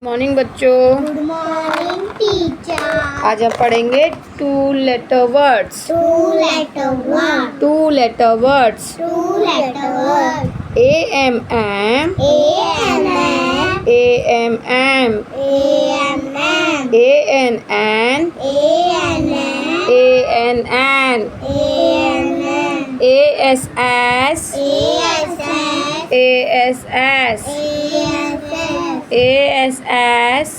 Morning बच्चों। Good morning teacher. आज हम पढ़ेंगे two letter words. Two letter word. Two letter words. Two letter word. A-M-M, A-M-M, A-M-M, A-M-M, A-N-N, A-N-N, A-N-N, A-N-N, A-S-S, A-S-S, A-S-S, A-S-S, A-S-S,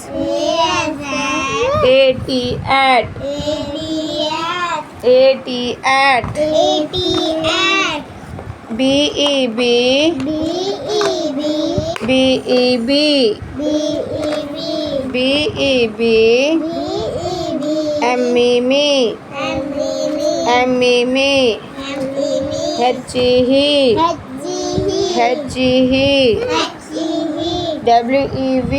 A-S-S, A-T-at, A-T-S, A-T-at, A-T-S, B-E-B, B-E-B, B-E-B, B-E-B, B-E-B, B-E-B, M-E-Me, M-E-Me, M-E-Me, M-E-Me, H-E-He, H-E-He, H-E-He, H-E-He, W-E-V,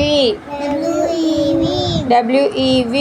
W-E-V, W-E-V,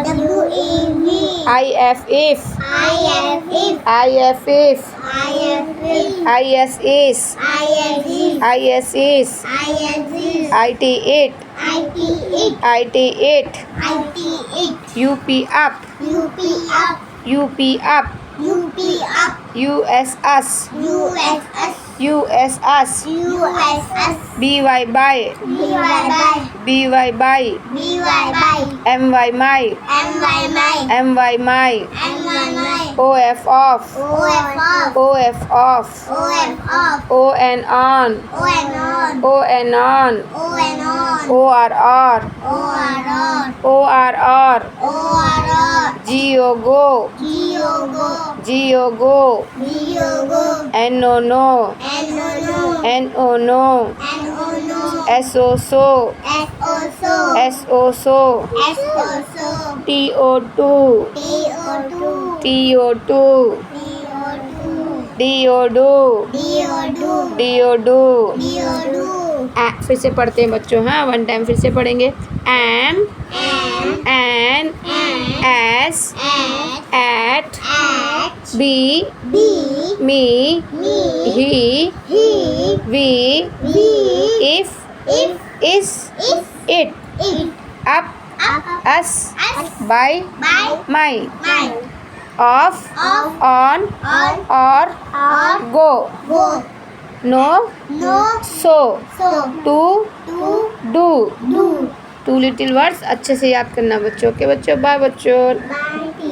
W-E-V, I-F-If, I-F-If, I-F-If, I-F-If, I-S-Is, I-S-If, I-S-Is, I-S-If, I-T-It, I-T-It, I-T-It, I-T-It, U-P up, U-P up, U-P up, U-P up, U-S-Us, U-S-S, U-S-Us, U-S-S, B-Y by, B-Y-by, B-Y by, B-Y-by, M-Y my, M-Y-my, M-Y my, M-Y-my, O-F off, O-F-off, O-F off, O-F-off, O-N on, O-N-on, O-N on, O-N-on, O-R-R, O-R-R, O-R-R, O-R-R, G-O-Go, G-O-Go, G-O-go, G-O-go, N-O-No, N-O-no, N-O-No, N-O-no, S-O-So, S-O-so, S-O-So, S-O-so, T-O-2, T-O-two, T-O-2, D-O-two, D-O-Do, D-O-do, D-O-Do. D-O-do, फिर से पढ़ते हैं बच्चों। हाँ, one time फिर से पढ़ेंगे। M, M, N, N, S, S, eight, H, B, B, me, me, he, he, we, we, if, if, इस, it, it, up, up, us, us, bye, by, my, my, of, off, on, on, और, or, go, go, no, no, so, so, to, to, do. do. To little words अच्छे से याद करना बच्चों। Okay बच्चों, bye बच्चों। Bye.